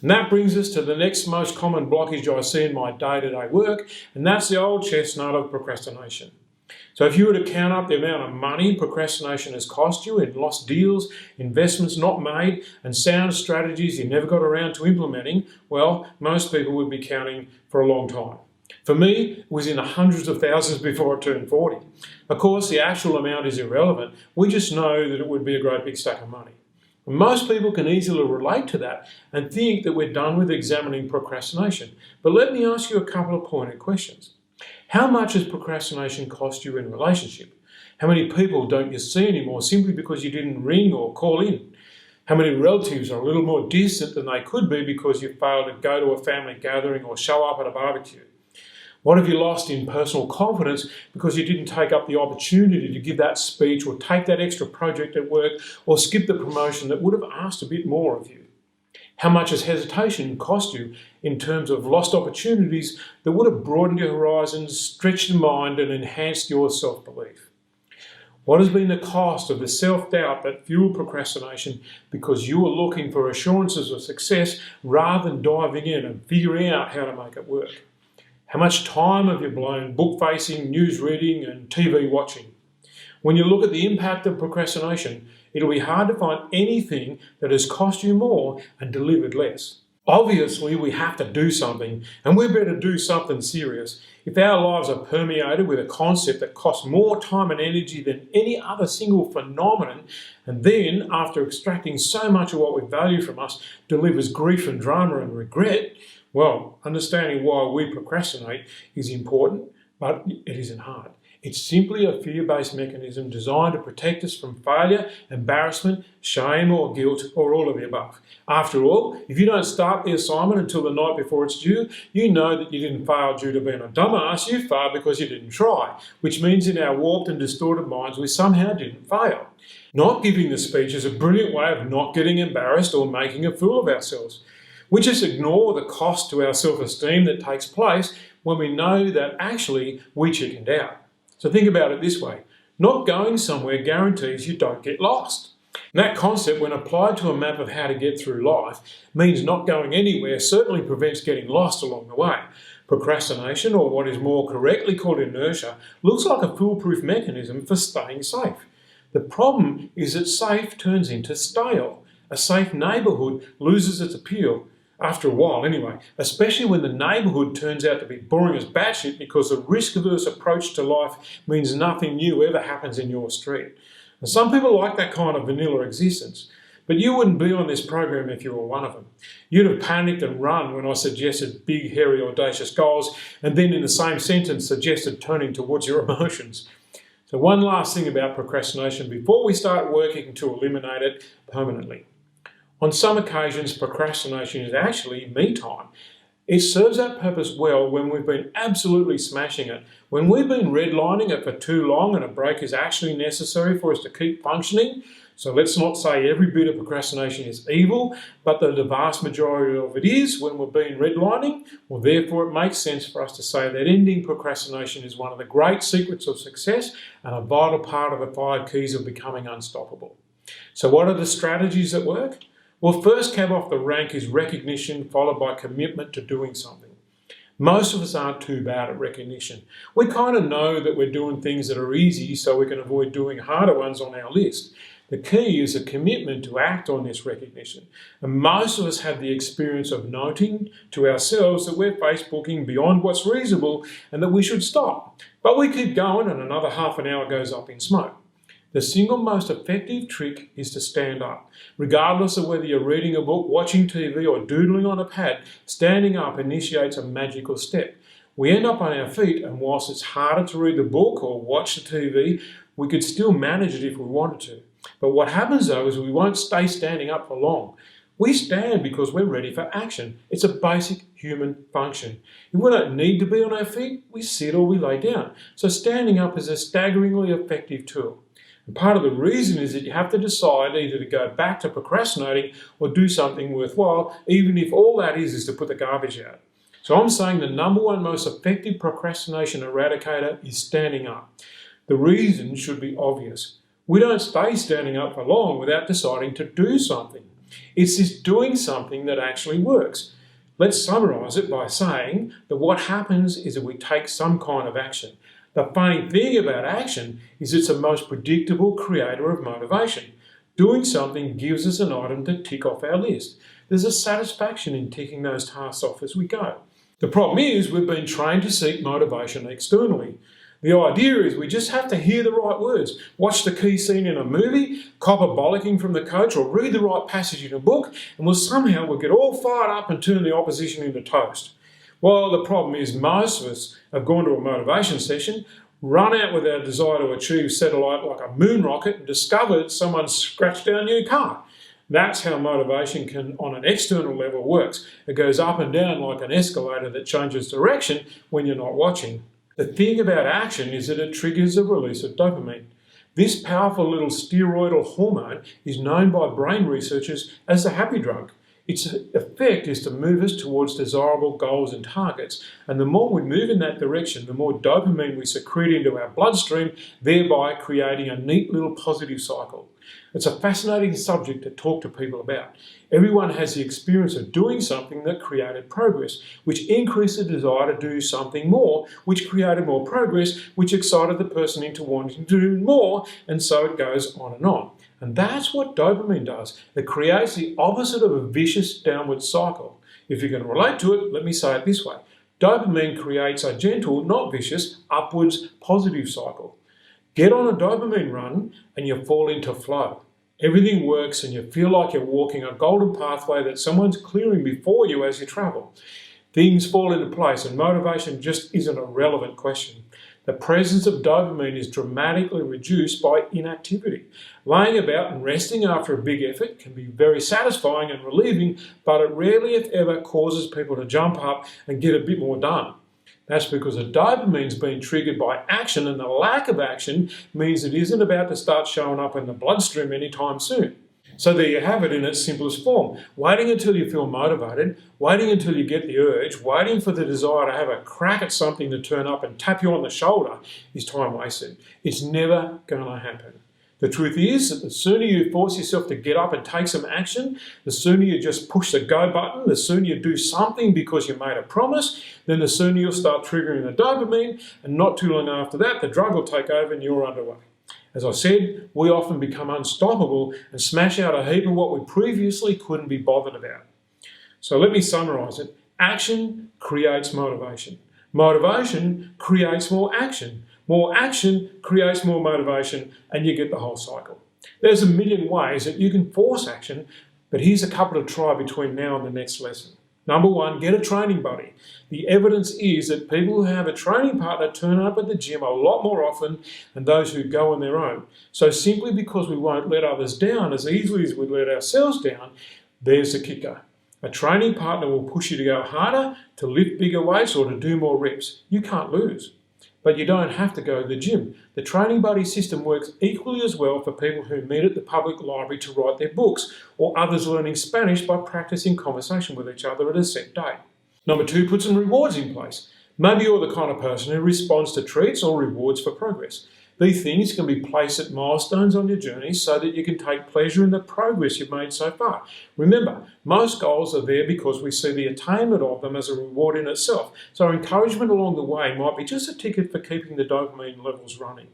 And that brings us to the next most common blockage I see in my day-to-day work, and that's the old chestnut of procrastination. So if you were to count up the amount of money procrastination has cost you in lost deals, investments not made, and sound strategies you never got around to implementing, well, most people would be counting for a long time. For me, it was in the hundreds of thousands before I turned 40. Of course, the actual amount is irrelevant. We just know that it would be a great big stack of money. Most people can easily relate to that and think that we're done with examining procrastination. But let me ask you a couple of pointed questions. How much has procrastination cost you in relationship? How many people don't you see anymore simply because you didn't ring or call in? How many relatives are a little more distant than they could be because you failed to go to a family gathering or show up at a barbecue? What have you lost in personal confidence because you didn't take up the opportunity to give that speech or take that extra project at work or skip the promotion that would have asked a bit more of you? How much has hesitation cost you in terms of lost opportunities that would have broadened your horizons, stretched your mind and enhanced your self-belief? What has been the cost of the self-doubt that fueled procrastination because you were looking for assurances of success rather than diving in and figuring out how to make it work? How much time have you blown book facing, news reading and TV watching? When you look at the impact of procrastination, it'll be hard to find anything that has cost you more and delivered less. Obviously, we have to do something, and we better do something serious. If our lives are permeated with a concept that costs more time and energy than any other single phenomenon, and then, after extracting so much of what we value from us, delivers grief and drama and regret, well, understanding why we procrastinate is important, but it isn't hard. It's simply a fear-based mechanism designed to protect us from failure, embarrassment, shame or guilt, or all of the above. After all, if you don't start the assignment until the night before it's due, you know that you didn't fail due to being a dumbass, you failed because you didn't try, which means in our warped and distorted minds we somehow didn't fail. Not giving the speech is a brilliant way of not getting embarrassed or making a fool of ourselves. We just ignore the cost to our self-esteem that takes place when we know that actually we chickened out. So think about it this way. Not going somewhere guarantees you don't get lost. And that concept, when applied to a map of how to get through life, means not going anywhere certainly prevents getting lost along the way. Procrastination, or what is more correctly called inertia, looks like a foolproof mechanism for staying safe. The problem is that safe turns into stale. A safe neighbourhood loses its appeal. After a while anyway, especially when the neighbourhood turns out to be boring as batshit because the risk-averse approach to life means nothing new ever happens in your street. And some people like that kind of vanilla existence, but you wouldn't be on this program if you were one of them. You'd have panicked and run when I suggested big, hairy, audacious goals, and then in the same sentence suggested turning towards your emotions. So one last thing about procrastination before we start working to eliminate it permanently. On some occasions, procrastination is actually me time. It serves that purpose well when we've been absolutely smashing it. When we've been redlining it for too long and a break is actually necessary for us to keep functioning. So let's not say every bit of procrastination is evil, but the vast majority of it is when we've been redlining. Well, therefore, it makes sense for us to say that ending procrastination is one of the great secrets of success and a vital part of the 5 keys of becoming unstoppable. So what are the strategies that work? Well, first cab off the rank is recognition, followed by commitment to doing something. Most of us aren't too bad at recognition. We kind of know that we're doing things that are easy so we can avoid doing harder ones on our list. The key is a commitment to act on this recognition. And most of us have the experience of noting to ourselves that we're Facebooking beyond what's reasonable and that we should stop. But we keep going and another half an hour goes up in smoke. The single most effective trick is to stand up. Regardless of whether you're reading a book, watching TV or doodling on a pad, standing up initiates a magical step. We end up on our feet, and whilst it's harder to read the book or watch the TV, we could still manage it if we wanted to. But what happens though is we won't stay standing up for long. We stand because we're ready for action. It's a basic human function. If we don't need to be on our feet, we sit or we lay down. So standing up is a staggeringly effective tool. And part of the reason is that you have to decide either to go back to procrastinating or do something worthwhile, even if all that is to put the garbage out. So I'm saying the number one most effective procrastination eradicator is standing up. The reason should be obvious. We don't stay standing up for long without deciding to do something. It's this doing something that actually works. Let's summarise it by saying that what happens is that we take some kind of action. The funny thing about action is it's the most predictable creator of motivation. Doing something gives us an item to tick off our list. There's a satisfaction in ticking those tasks off as we go. The problem is we've been trained to seek motivation externally. The idea is we just have to hear the right words, watch the key scene in a movie, cop a bollocking from the coach, or read the right passage in a book, and we'll get all fired up and turn the opposition into toast. Well, the problem is most of us have gone to a motivation session, run out with our desire to achieve satellite like a moon rocket, and discovered someone scratched our new car. That's how motivation can, on an external level, works. It goes up and down like an escalator that changes direction when you're not watching. The thing about action is that it triggers a release of dopamine. This powerful little steroidal hormone is known by brain researchers as the happy drug. Its effect is to move us towards desirable goals and targets, and the more we move in that direction, the more dopamine we secrete into our bloodstream, thereby creating a neat little positive cycle. It's a fascinating subject to talk to people about. Everyone has the experience of doing something that created progress, which increased the desire to do something more, which created more progress, which excited the person into wanting to do more, and so it goes on and on. And that's what dopamine does. It creates the opposite of a vicious downward cycle. If you're going to relate to it, let me say it this way. Dopamine creates a gentle, not vicious, upwards positive cycle. Get on a dopamine run and you fall into flow. Everything works and you feel like you're walking a golden pathway that someone's clearing before you as you travel. Things fall into place and motivation just isn't a relevant question. The presence of dopamine is dramatically reduced by inactivity. Laying about and resting after a big effort can be very satisfying and relieving, but it rarely, if ever, causes people to jump up and get a bit more done. That's because the dopamine's been triggered by action, and the lack of action means it isn't about to start showing up in the bloodstream anytime soon. So there you have it in its simplest form. Waiting until you feel motivated, waiting until you get the urge, waiting for the desire to have a crack at something to turn up and tap you on the shoulder is time wasted. It's never going to happen. The truth is that the sooner you force yourself to get up and take some action, the sooner you just push the go button, the sooner you do something because you made a promise, then the sooner you'll start triggering the dopamine, and not too long after that, the drug will take over and you're underway. As I said, we often become unstoppable and smash out a heap of what we previously couldn't be bothered about. So let me summarise it. Action creates motivation. Motivation creates more action. More action creates more motivation, and you get the whole cycle. There's a million ways that you can force action, but here's a couple to try between now and the next lesson. Number one, get a training buddy. The evidence is that people who have a training partner turn up at the gym a lot more often than those who go on their own. So simply because we won't let others down as easily as we let ourselves down, there's the kicker. A training partner will push you to go harder, to lift bigger weights, or to do more reps. You can't lose. But you don't have to go to the gym. The training buddy system works equally as well for people who meet at the public library to write their books, or others learning Spanish by practicing conversation with each other at a set date. Number two, put some rewards in place. Maybe you're the kind of person who responds to treats or rewards for progress. These things can be placed at milestones on your journey so that you can take pleasure in the progress you've made so far. Remember, most goals are there because we see the attainment of them as a reward in itself, so encouragement along the way might be just a ticket for keeping the dopamine levels running.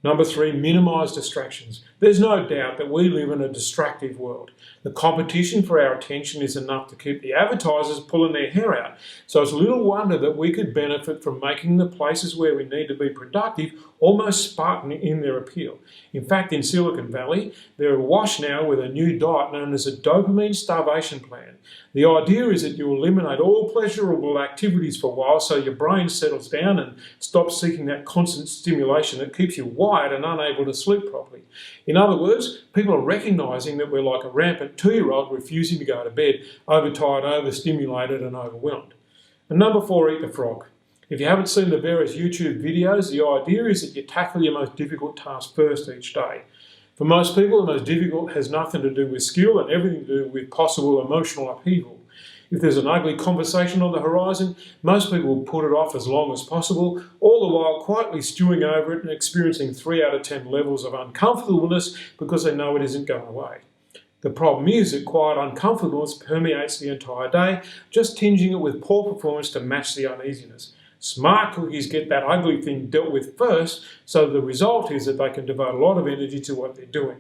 Number three, minimise distractions. There's no doubt that we live in a distractive world. The competition for our attention is enough to keep the advertisers pulling their hair out. So it's little wonder that we could benefit from making the places where we need to be productive almost Spartan in their appeal. In fact, in Silicon Valley, they're awash now with a new diet known as a dopamine starvation plan. The idea is that you eliminate all pleasurable activities for a while so your brain settles down and stops seeking that constant stimulation that keeps you wired and unable to sleep properly. In other words, people are recognising that we're like a rampant 2-year-old refusing to go to bed, overtired, overstimulated and overwhelmed. And number four, eat the frog. If you haven't seen the various YouTube videos, the idea is that you tackle your most difficult task first each day. For most people, the most difficult has nothing to do with skill and everything to do with possible emotional upheaval. If there's an ugly conversation on the horizon, most people will put it off as long as possible, all the while quietly stewing over it and experiencing 3 out of 10 levels of uncomfortableness because they know it isn't going away. The problem is that quiet uncomfortableness permeates the entire day, just tinging it with poor performance to match the uneasiness. Smart cookies get that ugly thing dealt with first, so the result is that they can devote a lot of energy to what they're doing.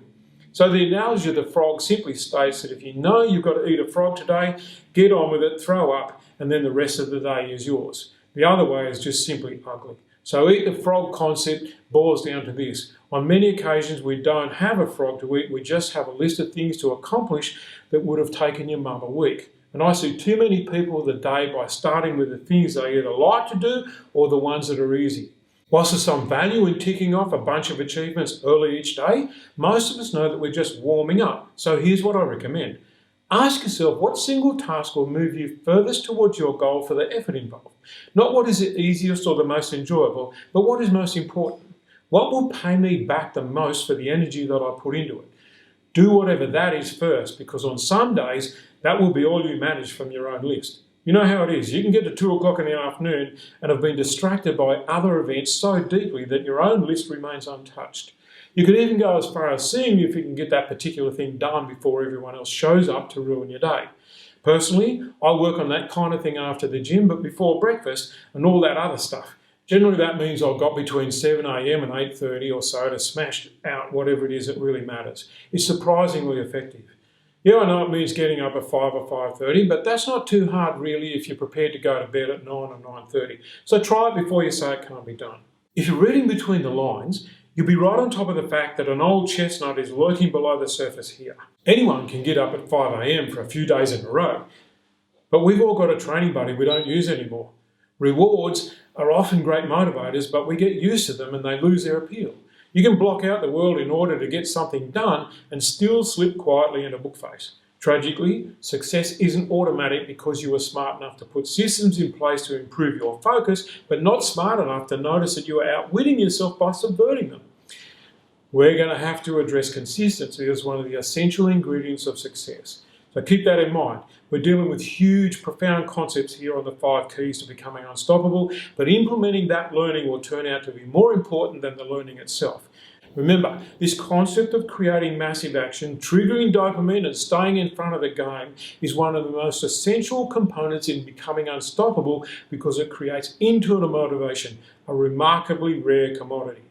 So the analogy of the frog simply states that if you know you've got to eat a frog today, get on with it, throw up, and then the rest of the day is yours. The other way is just simply ugly. So eat the frog concept boils down to this. On many occasions we don't have a frog to eat, we just have a list of things to accomplish that would have taken your mum a week. And I see too many people of the day by starting with the things they either like to do or the ones that are easy. Whilst there's some value in ticking off a bunch of achievements early each day, most of us know that we're just warming up. So here's what I recommend. Ask yourself what single task will move you furthest towards your goal for the effort involved. Not what is the easiest or the most enjoyable, but what is most important. What will pay me back the most for the energy that I put into it? Do whatever that is first, because on some days, that will be all you manage from your own list. You know how it is. You can get to 2 o'clock in the afternoon and have been distracted by other events so deeply that your own list remains untouched. You could even go as far as seeing if you can get that particular thing done before everyone else shows up to ruin your day. Personally, I work on that kind of thing after the gym, but before breakfast and all that other stuff. Generally, that means I've got between 7 a.m. and 8:30 or so to smash out whatever it is that really matters. It's surprisingly effective. Yeah, I know it means getting up at 5 or 5:30, but that's not too hard really if you're prepared to go to bed at 9 or 9:30. So try it before you say it can't be done. If you're reading between the lines, you'll be right on top of the fact that an old chestnut is lurking below the surface here. Anyone can get up at 5 a.m. for a few days in a row, but we've all got a training buddy we don't use anymore. Rewards are often great motivators, but we get used to them and they lose their appeal. You can block out the world in order to get something done and still slip quietly into bookface. Tragically, success isn't automatic because you were smart enough to put systems in place to improve your focus, but not smart enough to notice that you are outwitting yourself by subverting them. We're going to have to address consistency as one of the essential ingredients of success. So keep that in mind. We're dealing with huge, profound concepts here on the 5 keys to becoming unstoppable, but implementing that learning will turn out to be more important than the learning itself. Remember, this concept of creating massive action, triggering dopamine and staying in front of the game is one of the most essential components in becoming unstoppable because it creates internal motivation, a remarkably rare commodity.